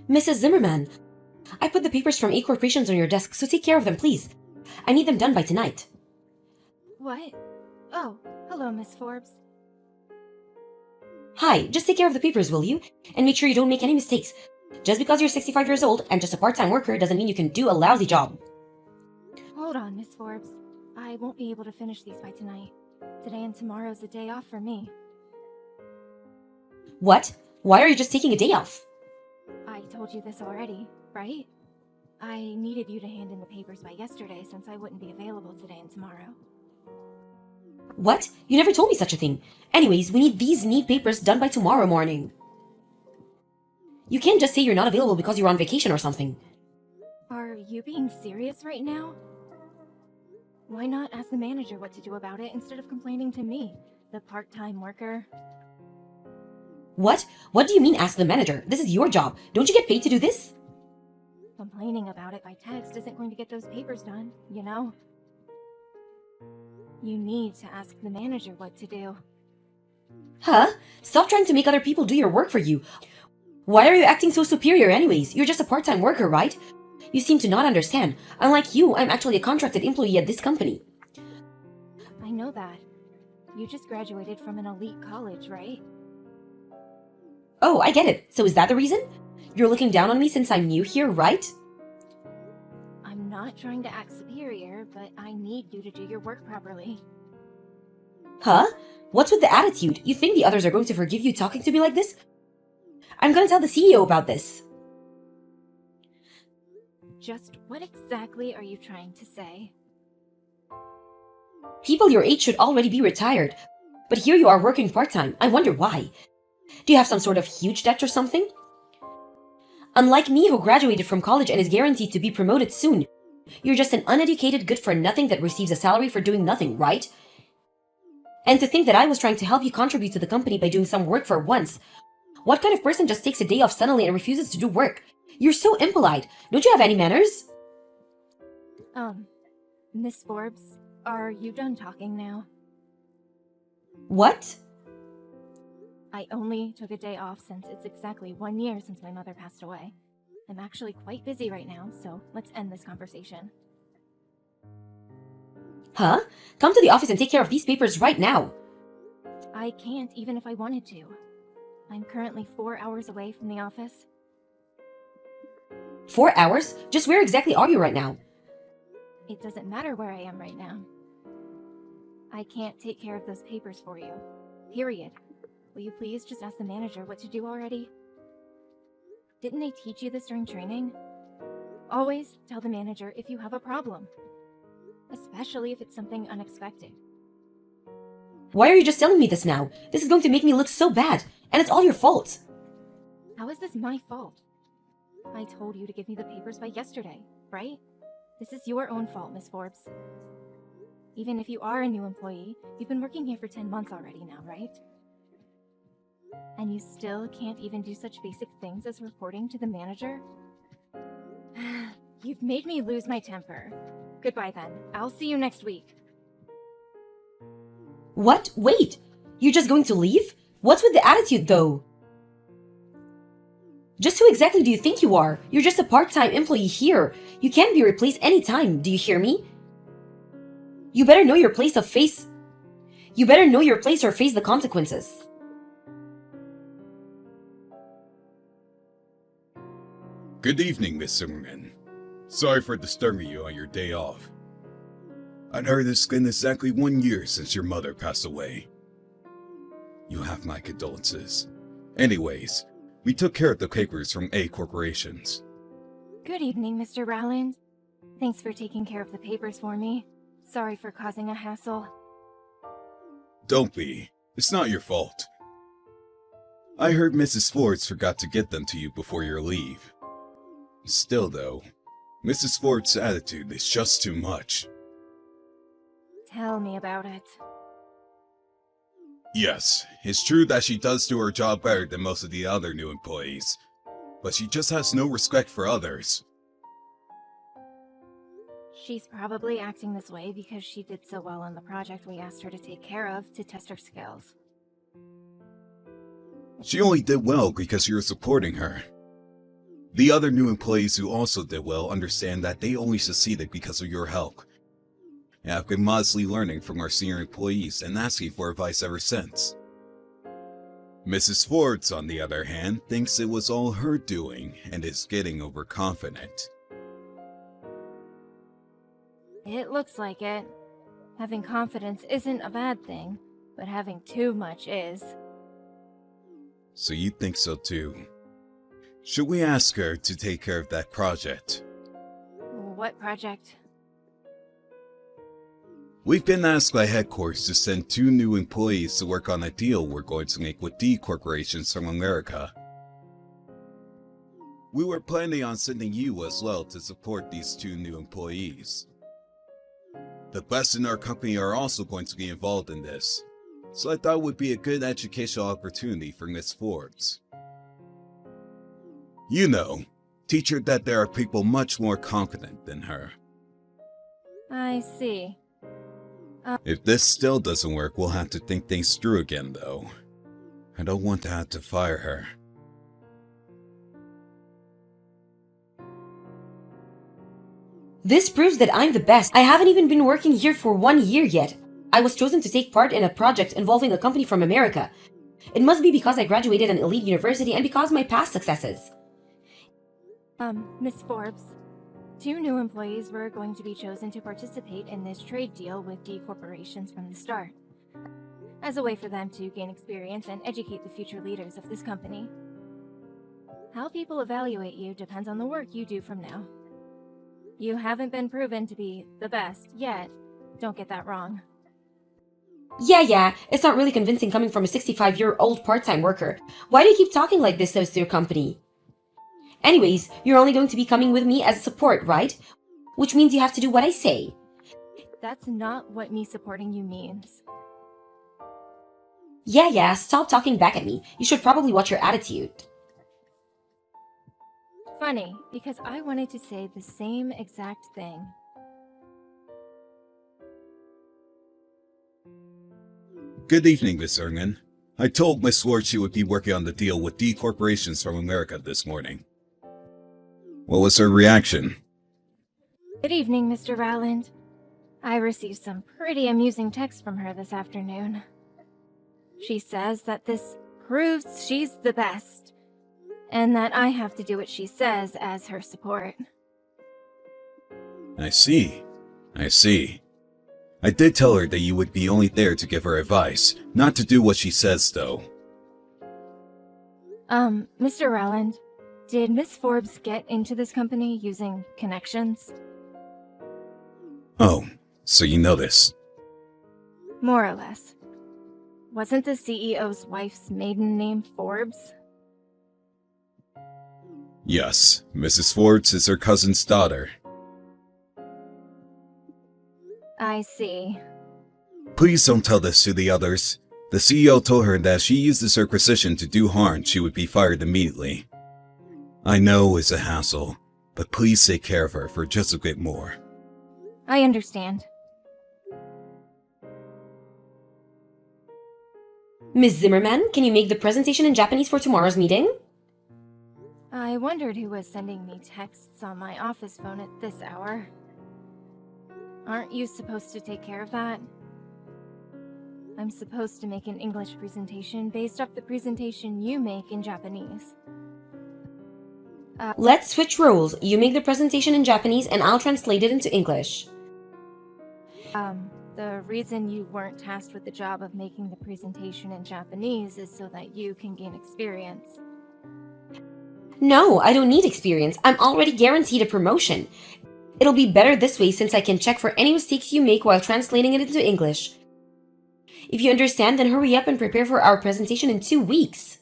Mrs. Zimmerman, I put the papers from A corporations on your desk, so take care of them, please. I need them done by tonight. What? Oh, hello, Miss Forbes. Hi, just take care of the papers, will you? And make sure you don't make any mistakes. Just because you're 65 years old and just a part-time worker doesn't mean you can do a lousy job. Hold on, Miss Forbes. I won't be able to finish these by tonight. Today and tomorrow's a day off for me. What? Why are you just taking a day off? I told you this already, right? I needed you to hand in the papers by yesterday since I wouldn't be available today and tomorrow. What? You never told me such a thing. Anyways, we need these neat papers done by tomorrow morning. You can't just say you're not available because you're on vacation or something. Are you being serious right now? Why not ask the manager what to do about it instead of complaining to me, the part-time worker? What? What do you mean ask the manager? This is your job. Don't you get paid to do this? Complaining about it by text isn't going to get those papers done, you know? You need to ask the manager what to do. Huh? Stop trying to make other people do your work for you. Why are you acting so superior anyways? You're just a part-time worker, right? You seem to not understand. Unlike you, I'm actually a contracted employee at this company. I know that. You just graduated from an elite college, right? Oh, I get it. So is that the reason? You're looking down on me since I'm new here, right? I'm not trying to act superior, but I need you to do your work properly. Huh? What's with the attitude? You think the others are going to forgive you talking to me like this? I'm gonna tell the CEO about this. Just what exactly are you trying to say? People your age should already be retired. But here you are working part-time. I wonder why. Do you have some sort of huge debt or something? Unlike me, who graduated from college and is guaranteed to be promoted soon, you're just an uneducated good-for-nothing that receives a salary for doing nothing, right? And to think that I was trying to help you contribute to the company by doing some work for once. What kind of person just takes a day off suddenly and refuses to do work? You're so impolite. Don't you have any manners? Miss Forbes, are you done talking now? What? I only took a day off since it's exactly 1 year since my mother passed away. I'm actually quite busy right now, so let's end this conversation. Huh? Come to the office and take care of these papers right now. I can't even if I wanted to. I'm currently 4 hours away from the office. 4 hours? Just where exactly are you right now? It doesn't matter where I am right now. I can't take care of those papers for you. Period. Will you please just ask the manager what to do already? Didn't they teach you this during training? Always tell the manager if you have a problem. Especially if it's something unexpected. Why are you just telling me this now? This is going to make me look so bad, and it's all your fault. How is this my fault? I told you to give me the papers by yesterday, right? This is your own fault, Miss Forbes. Even if you are a new employee, you've been working here for 10 months already now, right? And you still can't even do such basic things as reporting to the manager? You've made me lose my temper. Goodbye then. I'll see you next week. What? Wait! You're just going to leave? What's with the attitude, though? Just who exactly do you think you are? You're just a part-time employee here. You can't be replaced anytime, do you hear me? You better know your place or face the consequences. Good evening, Miss Zimmerman. Sorry for disturbing you on your day off. I'd heard it's been exactly 1 year since your mother passed away. You have my condolences. Anyways, we took care of the papers from A corporations. Good evening, Mr. Rowland. Thanks for taking care of the papers for me. Sorry for causing a hassle. Don't be. It's not your fault. I heard Mrs. Forbes forgot to get them to you before your leave. Still though, Mrs. Forbes' attitude is just too much. Tell me about it. Yes, it's true that she does do her job better than most of the other new employees, but she just has no respect for others. She's probably acting this way because she did so well on the project we asked her to take care of to test her skills. She only did well because you were supporting her. The other new employees who also did well understand that they only succeeded because of your help. And I've been modestly learning from our senior employees and asking for advice ever since. Mrs. Forbes, on the other hand, thinks it was all her doing and is getting overconfident. It looks like it. Having confidence isn't a bad thing, but having too much is. So you think so too? Should we ask her to take care of that project? What project? We've been asked by headquarters to send 2 new employees to work on a deal we're going to make with D Corporations from America. We were planning on sending you as well to support these 2 new employees. The best in our company are also going to be involved in this, so I thought it would be a good educational opportunity for Miss Forbes. You know, teach her that there are people much more competent than her. I see. If this still doesn't work, we'll have to think things through again, though. I don't want to have to fire her. This proves that I'm the best. I haven't even been working here for 1 year yet. I was chosen to take part in a project involving a company from America. It must be because I graduated an elite university and because of my past successes. Miss Forbes, 2 new employees were going to be chosen to participate in this trade deal with D Corporations from the start, as a way for them to gain experience and educate the future leaders of this company. How people evaluate you depends on the work you do from now. You haven't been proven to be the best yet, don't get that wrong. Yeah, it's not really convincing coming from a 65-year-old part-time worker. Why do you keep talking like this to your company? Anyways, you're only going to be coming with me as support, right? Which means you have to do what I say. That's not what me supporting you means. Yeah, stop talking back at me. You should probably watch your attitude. Funny, because I wanted to say the same exact thing. Good evening, Miss Erngin. I told Miss Ward she would be working on the deal with D Corporations from America this morning. What was her reaction? Good evening, Mr. Rowland. I received some pretty amusing texts from her this afternoon. She says that this proves she's the best, and that I have to do what she says as her support. I see. I did tell her that you would be only there to give her advice, not to do what she says, though. Mr. Rowland, did Miss Forbes get into this company using connections? Oh, so you know this. More or less. Wasn't the CEO's wife's maiden name Forbes? Yes, Mrs. Forbes is her cousin's daughter. I see. Please don't tell this to the others. The CEO told her that if she uses her position to do harm, she would be fired immediately. I know it's a hassle, but please take care of her for just a bit more. I understand. Ms. Zimmerman, can you make the presentation in Japanese for tomorrow's meeting? I wondered who was sending me texts on my office phone at this hour. Aren't you supposed to take care of that? I'm supposed to make an English presentation based off the presentation you make in Japanese. Let's switch roles. You make the presentation in Japanese and I'll translate it into English. The reason you weren't tasked with the job of making the presentation in Japanese is so that you can gain experience. No, I don't need experience. I'm already guaranteed a promotion. It'll be better this way since I can check for any mistakes you make while translating it into English. If you understand, then hurry up and prepare for our presentation in 2 weeks.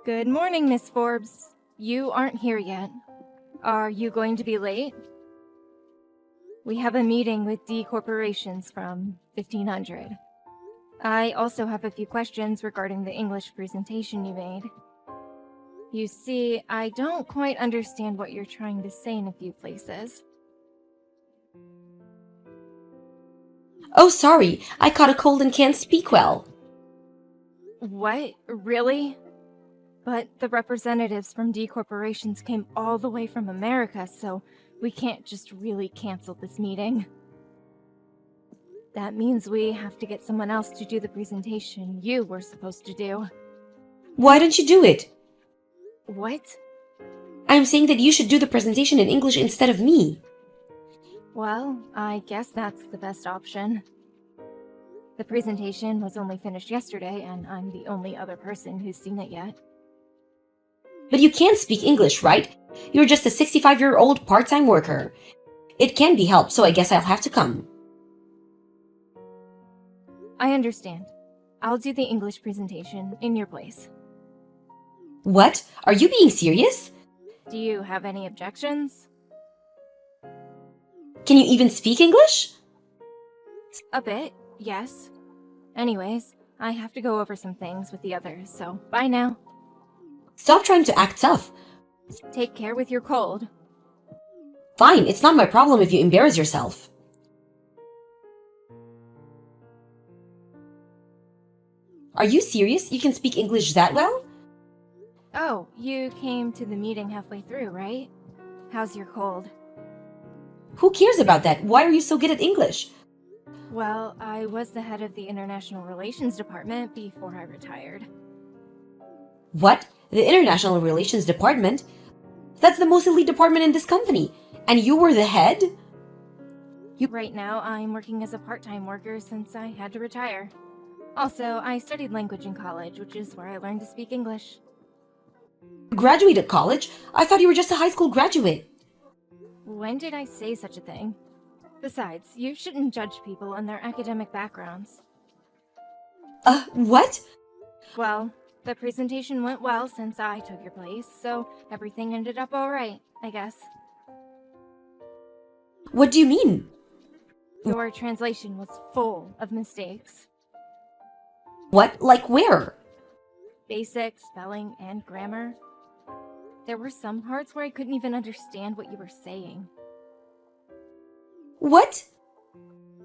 Good morning, Miss Forbes. You aren't here yet. Are you going to be late? We have a meeting with D Corporations from 1500. I also have a few questions regarding the English presentation you made. You see, I don't quite understand what you're trying to say in a few places. Oh, sorry. I caught a cold and can't speak well. What? Really? But the representatives from D corporations came all the way from America, so we can't just really cancel this meeting. That means we have to get someone else to do the presentation you were supposed to do. Why don't you do it? What? I'm saying that you should do the presentation in English instead of me. Well, I guess that's the best option. The presentation was only finished yesterday, and I'm the only other person who's seen it yet. But you can't speak English, right? You're just a 65-year-old part-time worker. It can be helped, so I guess I'll have to come. I understand. I'll do the English presentation in your place. What? Are you being serious? Do you have any objections? Can you even speak English? A bit, yes. Anyways, I have to go over some things with the others, so bye now. Stop trying to act tough. Take care with your cold. Fine, it's not my problem if you embarrass yourself. Are you serious? You can speak English that well? Oh, you came to the meeting halfway through, right? How's your cold? Who cares about that? Why are you so good at English? Well, I was the head of the International Relations Department before I retired. What? The International Relations Department? That's the most elite department in this company. And you were the head? Right now, I'm working as a part-time worker since I had to retire. Also, I studied language in college, which is where I learned to speak English. You graduated college? I thought you were just a high school graduate. When did I say such a thing? Besides, you shouldn't judge people on their academic backgrounds. What? Well, the presentation went well since I took your place, so everything ended up alright, I guess. What do you mean? Your translation was full of mistakes. What? Like where? Basic spelling and grammar. There were some parts where I couldn't even understand what you were saying. What?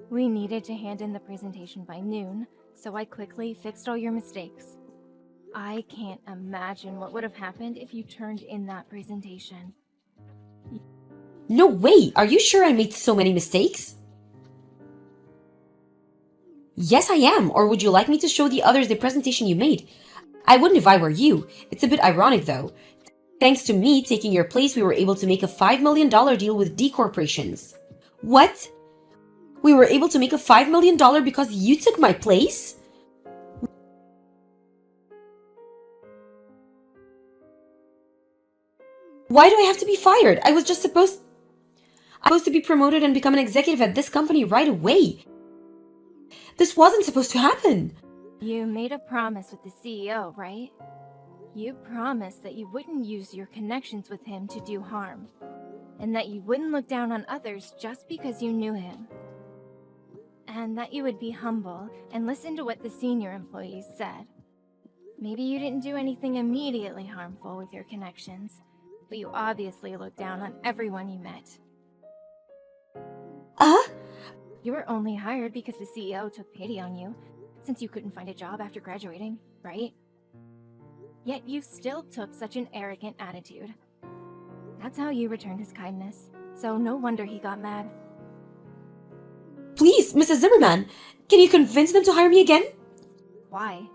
We needed to hand in the presentation by noon, so I quickly fixed all your mistakes. I can't imagine what would have happened if you turned in that presentation. No way! Are you sure I made so many mistakes? Yes, I am. Or would you like me to show the others the presentation you made? I wouldn't if I were you. It's a bit ironic, though. Thanks to me taking your place, we were able to make a $5 million deal with D corporations. What? We were able to make a $5 million because you took my place? Why do I have to be fired? I was just supposed to be promoted and become an executive at this company right away. This wasn't supposed to happen. You made a promise with the CEO, right? You promised that you wouldn't use your connections with him to do harm, and that you wouldn't look down on others just because you knew him. And that you would be humble and listen to what the senior employees said. Maybe you didn't do anything immediately harmful with your connections, but you obviously looked down on everyone you met. You were only hired because the CEO took pity on you, since you couldn't find a job after graduating, right? Yet you still took such an arrogant attitude. That's how you returned his kindness, so no wonder he got mad. Please, Mrs. Zimmerman, can you convince them to hire me again? Why?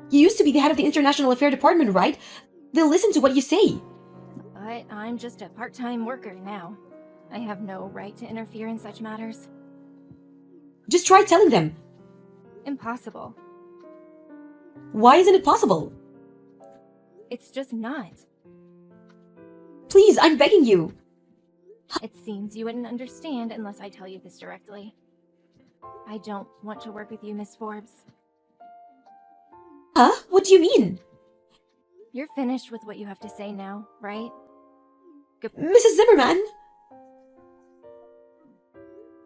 You used to be the head of the International Affairs Department, right? They'll listen to what you say. But I'm just a part-time worker now. I have no right to interfere in such matters. Just try telling them. Impossible. Why isn't it possible? It's just not. Please, I'm begging you. It seems you wouldn't understand unless I tell you this directly. I don't want to work with you, Miss Forbes. Huh? What do you mean? You're finished with what you have to say now, right? Mrs. Zimmerman?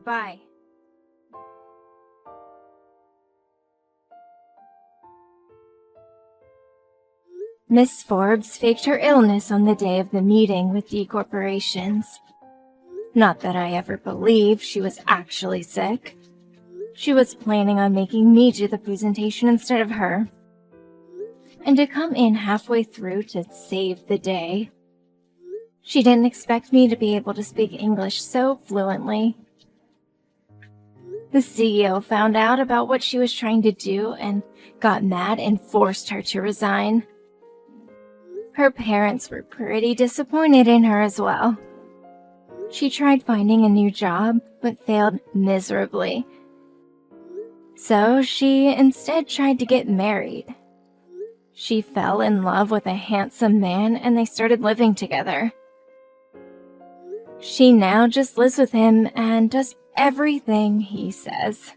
Bye. Miss Forbes faked her illness on the day of the meeting with D corporations. Not that I ever believed she was actually sick. She was planning on making me do the presentation instead of her. And to come in halfway through to save the day. She didn't expect me to be able to speak English so fluently. The CEO found out about what she was trying to do and got mad and forced her to resign. Her parents were pretty disappointed in her as well. She tried finding a new job, but failed miserably. So she instead tried to get married. She fell in love with a handsome man and they started living together. She now just lives with him and does everything he says.